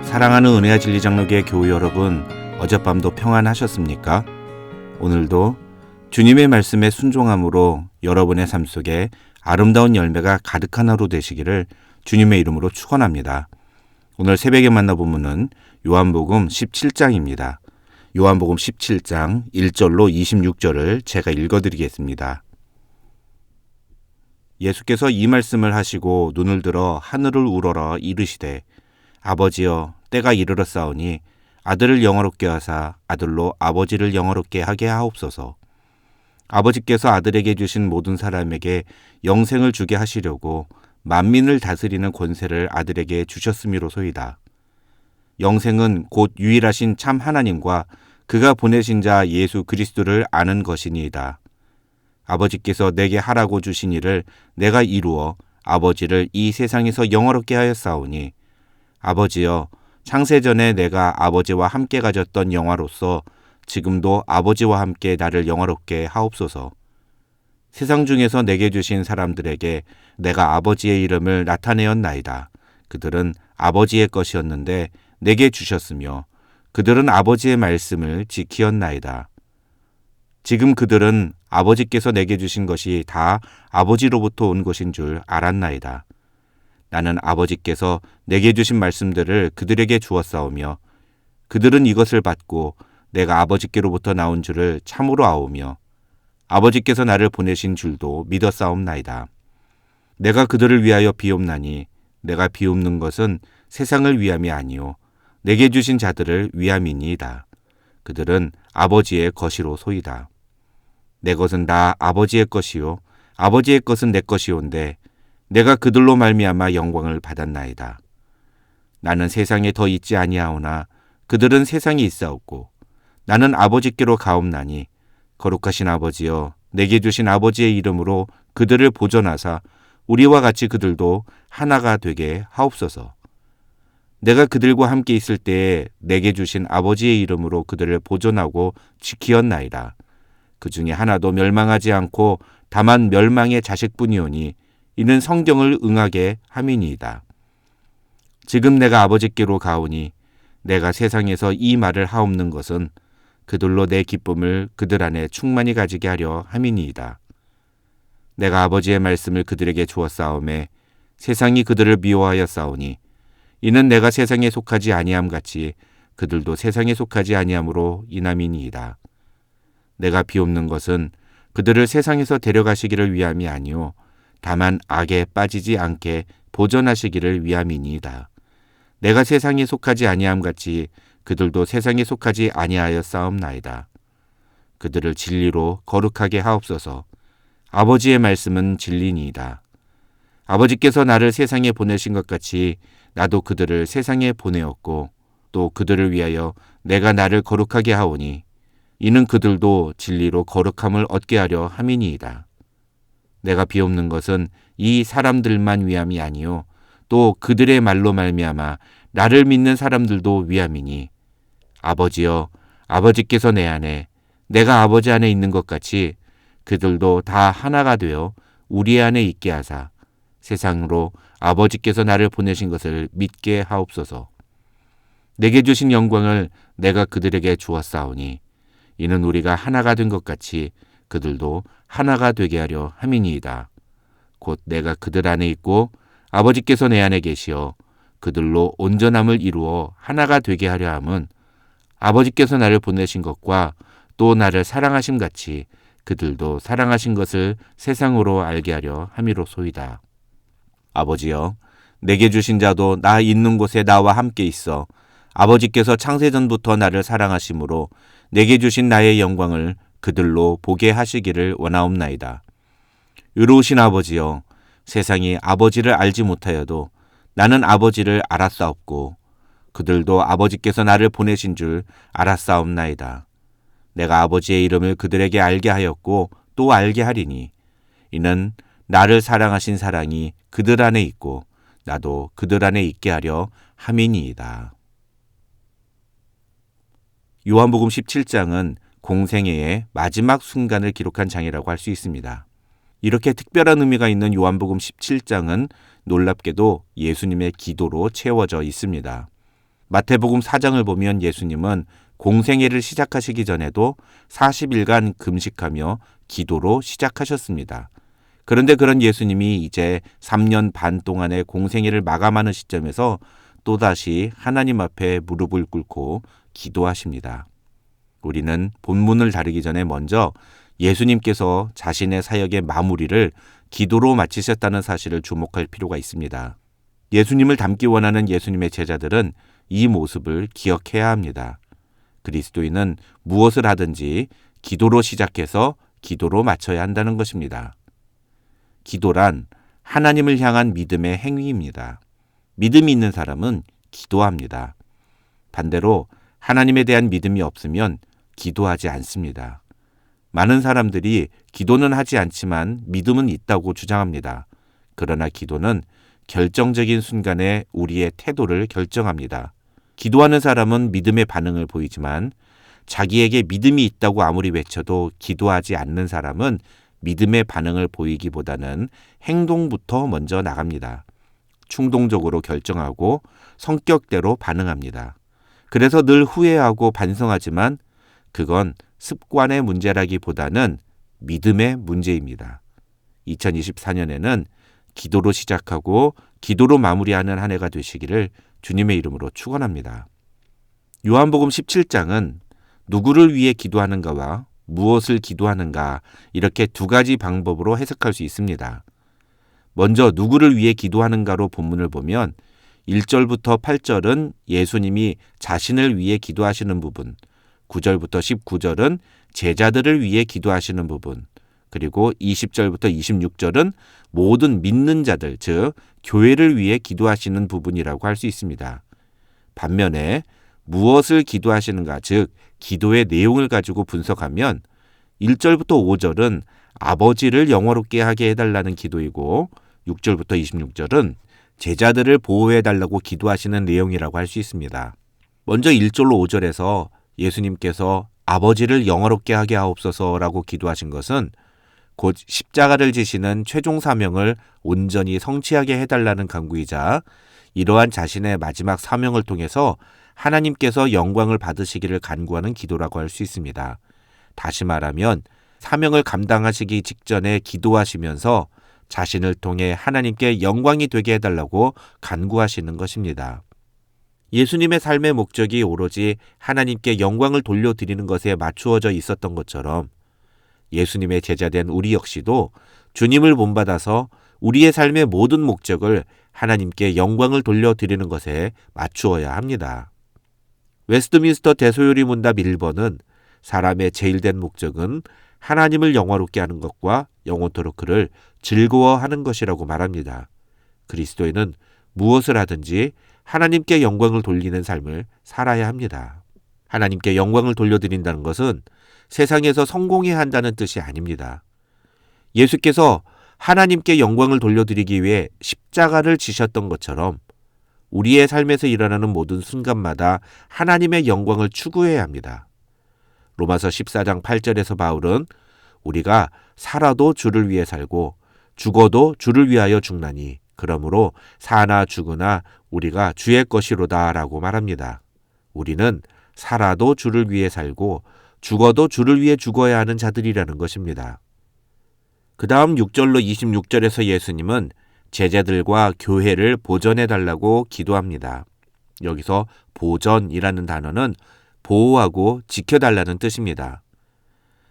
사랑하는 은혜와 진리 장로교회 교우 여러분, 어젯밤도 평안하셨습니까? 오늘도 주님의 말씀에 순종함으로 여러분의 삶 속에 아름다운 열매가 가득한 하루 되시기를 주님의 이름으로 축원합니다. 오늘 새벽에 만나보면은 요한복음 17장입니다. 요한복음 17장 1절로 26절을 제가 읽어드리겠습니다. 예수께서 이 말씀을 하시고 눈을 들어 하늘을 우러러 이르시되 아버지여 때가 이르렀사오니 아들을 영화롭게 하사 아들로 아버지를 영화롭게 하게 하옵소서. 아버지께서 아들에게 주신 모든 사람에게 영생을 주게 하시려고 만민을 다스리는 권세를 아들에게 주셨음이로소이다. 영생은 곧 유일하신 참 하나님과 그가 보내신 자 예수 그리스도를 아는 것이니이다. 아버지께서 내게 하라고 주신 일을 내가 이루어 아버지를 이 세상에서 영화롭게 하였사오니 아버지여 창세전에 내가 아버지와 함께 가졌던 영화로서 지금도 아버지와 함께 나를 영화롭게 하옵소서. 세상 중에서 내게 주신 사람들에게 내가 아버지의 이름을 나타내었나이다. 그들은 아버지의 것이었는데 내게 주셨으며 그들은 아버지의 말씀을 지키었나이다. 지금 그들은 아버지께서 내게 주신 것이 다 아버지로부터 온 것인 줄 알았나이다. 나는 아버지께서 내게 주신 말씀들을 그들에게 주었사오며 그들은 이것을 받고 내가 아버지께로부터 나온 줄을 참으로 아오며 아버지께서 나를 보내신 줄도 믿었사옵나이다. 내가 그들을 위하여 비옵나니 내가 비옵는 것은 세상을 위함이 아니요 내게 주신 자들을 위함이니이다. 그들은 아버지의 것이로소이다. 내 것은 다 아버지의 것이요 아버지의 것은 내 것이온데 내가 그들로 말미암아 영광을 받았나이다. 나는 세상에 더 있지 아니하오나 그들은 세상에 있사옵고 나는 아버지께로 가옵나니 거룩하신 아버지여 내게 주신 아버지의 이름으로 그들을 보존하사 우리와 같이 그들도 하나가 되게 하옵소서. 내가 그들과 함께 있을 때에 내게 주신 아버지의 이름으로 그들을 보존하고 지키었나이다. 그 중에 하나도 멸망하지 않고 다만 멸망의 자식뿐이오니 이는 성경을 응하게 함이니이다. 지금 내가 아버지께로 가오니 내가 세상에서 이 말을 하옵는 것은 그들로 내 기쁨을 그들 안에 충만히 가지게 하려 함이니이다. 내가 아버지의 말씀을 그들에게 주었사오매 세상이 그들을 미워하였사오니 이는 내가 세상에 속하지 아니함 같이 그들도 세상에 속하지 아니함으로 인함이니이다. 내가 비옵는 것은 그들을 세상에서 데려가시기를 위함이 아니오 다만 악에 빠지지 않게 보존하시기를 위함이니이다. 내가 세상에 속하지 아니함 같이 그들도 세상에 속하지 아니하였사옵나이다. 그들을 진리로 거룩하게 하옵소서. 아버지의 말씀은 진리니이다. 아버지께서 나를 세상에 보내신 것 같이 나도 그들을 세상에 보내었고 또 그들을 위하여 내가 나를 거룩하게 하오니 이는 그들도 진리로 거룩함을 얻게 하려 함이니이다. 내가 비옵는 것은 이 사람들만 위함이 아니요 또 그들의 말로 말미암아 나를 믿는 사람들도 위함이니 아버지여 아버지께서 내 안에 내가 아버지 안에 있는 것 같이 그들도 다 하나가 되어 우리 안에 있게 하사 세상으로 아버지께서 나를 보내신 것을 믿게 하옵소서. 내게 주신 영광을 내가 그들에게 주었사오니 이는 우리가 하나가 된 것 같이 그들도 하나가 되게 하려 함이니이다. 곧 내가 그들 안에 있고 아버지께서 내 안에 계시어 그들로 온전함을 이루어 하나가 되게 하려 함은 아버지께서 나를 보내신 것과 또 나를 사랑하심 같이 그들도 사랑하신 것을 세상으로 알게 하려 함이로소이다. 아버지여 내게 주신 자도 나 있는 곳에 나와 함께 있어 아버지께서 창세전부터 나를 사랑하심으로 내게 주신 나의 영광을 그들로 보게 하시기를 원하옵나이다. 의로우신 아버지여 세상이 아버지를 알지 못하여도 나는 아버지를 알았사옵고 그들도 아버지께서 나를 보내신 줄 알았사옵나이다. 내가 아버지의 이름을 그들에게 알게 하였고 또 알게 하리니 이는 나를 사랑하신 사랑이 그들 안에 있고 나도 그들 안에 있게 하려 함이니이다. 요한복음 17장은 공생애의 마지막 순간을 기록한 장이라고 할 수 있습니다. 이렇게 특별한 의미가 있는 요한복음 17장은 놀랍게도 예수님의 기도로 채워져 있습니다. 마태복음 4장을 보면 예수님은 공생애를 시작하시기 전에도 40일간 금식하며 기도로 시작하셨습니다. 그런데 그런 예수님이 이제 3년 반 동안의 공생애를 마감하는 시점에서 또다시 하나님 앞에 무릎을 꿇고 기도하십니다. 우리는 본문을 다루기 전에 먼저 예수님께서 자신의 사역의 마무리를 기도로 마치셨다는 사실을 주목할 필요가 있습니다. 예수님을 닮기 원하는 예수님의 제자들은 이 모습을 기억해야 합니다. 그리스도인은 무엇을 하든지 기도로 시작해서 기도로 마쳐야 한다는 것입니다. 기도란 하나님을 향한 믿음의 행위입니다. 믿음이 있는 사람은 기도합니다. 반대로 하나님에 대한 믿음이 없으면 기도하지 않습니다. 많은 사람들이 기도는 하지 않지만 믿음은 있다고 주장합니다. 그러나 기도는 결정적인 순간에 우리의 태도를 결정합니다. 기도하는 사람은 믿음의 반응을 보이지만 자기에게 믿음이 있다고 아무리 외쳐도 기도하지 않는 사람은 믿음의 반응을 보이기보다는 행동부터 먼저 나갑니다. 충동적으로 결정하고 성격대로 반응합니다. 그래서 늘 후회하고 반성하지만 그건 습관의 문제라기보다는 믿음의 문제입니다. 2024년에는 기도로 시작하고 기도로 마무리하는 한 해가 되시기를 주님의 이름으로 축원합니다. 요한복음 17장은 누구를 위해 기도하는가와 무엇을 기도하는가 이렇게 두 가지 방법으로 해석할 수 있습니다. 먼저 누구를 위해 기도하는가로 본문을 보면 1절부터 8절은 예수님이 자신을 위해 기도하시는 부분, 9절부터 19절은 제자들을 위해 기도하시는 부분, 그리고 20절부터 26절은 모든 믿는 자들, 즉 교회를 위해 기도하시는 부분이라고 할 수 있습니다. 반면에 무엇을 기도하시는가, 즉 기도의 내용을 가지고 분석하면 1절부터 5절은 아버지를 영화롭게 하게 해달라는 기도이고 6절부터 26절은 제자들을 보호해달라고 기도하시는 내용이라고 할 수 있습니다. 먼저 1절로 5절에서 예수님께서 아버지를 영화롭게 하게 하옵소서라고 기도하신 것은 곧 십자가를 지시는 최종 사명을 온전히 성취하게 해달라는 간구이자 이러한 자신의 마지막 사명을 통해서 하나님께서 영광을 받으시기를 간구하는 기도라고 할 수 있습니다. 다시 말하면 사명을 감당하시기 직전에 기도하시면서 자신을 통해 하나님께 영광이 되게 해달라고 간구하시는 것입니다. 예수님의 삶의 목적이 오로지 하나님께 영광을 돌려드리는 것에 맞추어져 있었던 것처럼 예수님의 제자된 우리 역시도 주님을 본받아서 우리의 삶의 모든 목적을 하나님께 영광을 돌려드리는 것에 맞추어야 합니다. 웨스트민스터 대소요리 문답 1번은 사람의 제일된 목적은 하나님을 영화롭게 하는 것과 영원토록 그를 즐거워하는 것이라고 말합니다. 그리스도인은 무엇을 하든지 하나님께 영광을 돌리는 삶을 살아야 합니다. 하나님께 영광을 돌려드린다는 것은 세상에서 성공해야 한다는 뜻이 아닙니다. 예수께서 하나님께 영광을 돌려드리기 위해 십자가를 지셨던 것처럼 우리의 삶에서 일어나는 모든 순간마다 하나님의 영광을 추구해야 합니다. 로마서 14장 8절에서 바울은 우리가 살아도 주를 위해 살고 죽어도 주를 위하여 죽나니 그러므로 사나 죽으나 우리가 주의 것이로다 라고 말합니다. 우리는 살아도 주를 위해 살고 죽어도 주를 위해 죽어야 하는 자들이라는 것입니다. 그 다음 6절로 26절에서 예수님은 제자들과 교회를 보전해달라고 기도합니다. 여기서 보전이라는 단어는 보호하고 지켜달라는 뜻입니다.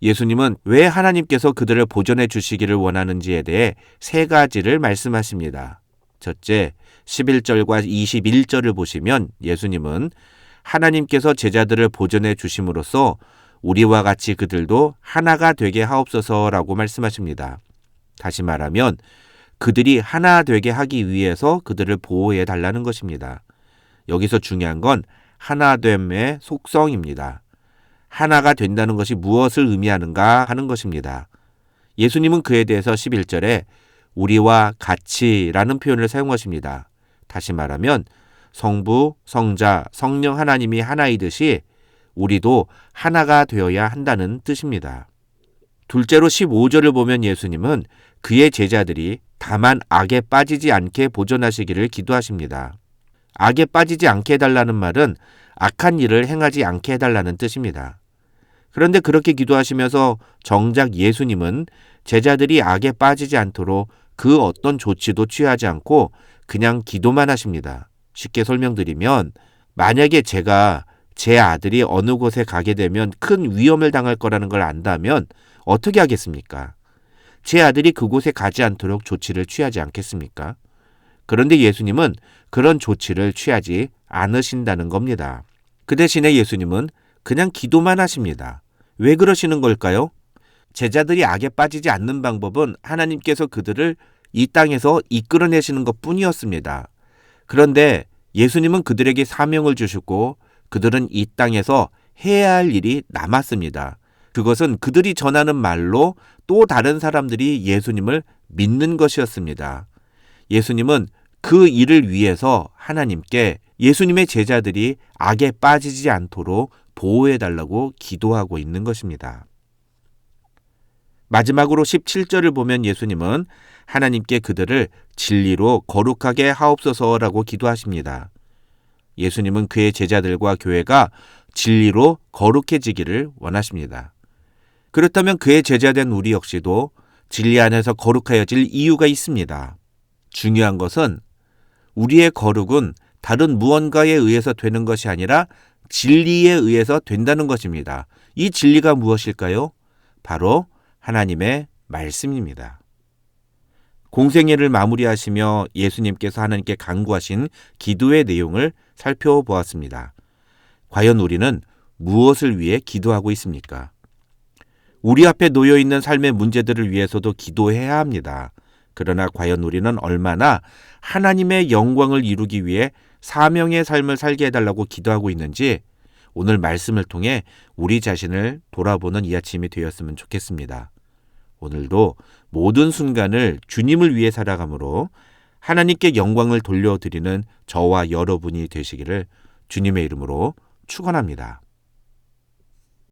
예수님은 왜 하나님께서 그들을 보존해 주시기를 원하는지에 대해 세 가지를 말씀하십니다. 첫째, 11절과 21절을 보시면 예수님은 하나님께서 제자들을 보존해 주심으로써 우리와 같이 그들도 하나가 되게 하옵소서라고 말씀하십니다. 다시 말하면 그들이 하나 되게 하기 위해서 그들을 보호해 달라는 것입니다. 여기서 중요한 건 하나됨의 속성입니다. 하나가 된다는 것이 무엇을 의미하는가 하는 것입니다. 예수님은 그에 대해서 11절에 우리와 같이라는 표현을 사용하십니다. 다시 말하면 성부, 성자, 성령 하나님이 하나이듯이 우리도 하나가 되어야 한다는 뜻입니다. 둘째로 15절을 보면 예수님은 그의 제자들이 다만 악에 빠지지 않게 보존하시기를 기도하십니다. 악에 빠지지 않게 해달라는 말은 악한 일을 행하지 않게 해달라는 뜻입니다. 그런데 그렇게 기도하시면서 정작 예수님은 제자들이 악에 빠지지 않도록 그 어떤 조치도 취하지 않고 그냥 기도만 하십니다. 쉽게 설명드리면 만약에 제가 제 아들이 어느 곳에 가게 되면 큰 위험을 당할 거라는 걸 안다면 어떻게 하겠습니까? 제 아들이 그곳에 가지 않도록 조치를 취하지 않겠습니까? 그런데 예수님은 그런 조치를 취하지 않으신다는 겁니다. 그 대신에 예수님은 그냥 기도만 하십니다. 왜 그러시는 걸까요? 제자들이 악에 빠지지 않는 방법은 하나님께서 그들을 이 땅에서 이끌어내시는 것뿐이었습니다. 그런데 예수님은 그들에게 사명을 주셨고 그들은 이 땅에서 해야 할 일이 남았습니다. 그것은 그들이 전하는 말로 또 다른 사람들이 예수님을 믿는 것이었습니다. 예수님은 그 일을 위해서 하나님께 예수님의 제자들이 악에 빠지지 않도록 보호해달라고 기도하고 있는 것입니다. 마지막으로 17절을 보면 예수님은 하나님께 그들을 진리로 거룩하게 하옵소서라고 기도하십니다. 예수님은 그의 제자들과 교회가 진리로 거룩해지기를 원하십니다. 그렇다면 그의 제자된 우리 역시도 진리 안에서 거룩하여질 이유가 있습니다. 중요한 것은 우리의 거룩은 다른 무언가에 의해서 되는 것이 아니라 진리에 의해서 된다는 것입니다. 이 진리가 무엇일까요? 바로 하나님의 말씀입니다. 공생애를 마무리하시며 예수님께서 하나님께 간구하신 기도의 내용을 살펴보았습니다. 과연 우리는 무엇을 위해 기도하고 있습니까? 우리 앞에 놓여 있는 삶의 문제들을 위해서도 기도해야 합니다. 그러나 과연 우리는 얼마나 하나님의 영광을 이루기 위해 사명의 삶을 살게 해달라고 기도하고 있는지 오늘 말씀을 통해 우리 자신을 돌아보는 이 아침이 되었으면 좋겠습니다. 오늘도 모든 순간을 주님을 위해 살아가므로 하나님께 영광을 돌려드리는 저와 여러분이 되시기를 주님의 이름으로 축원합니다.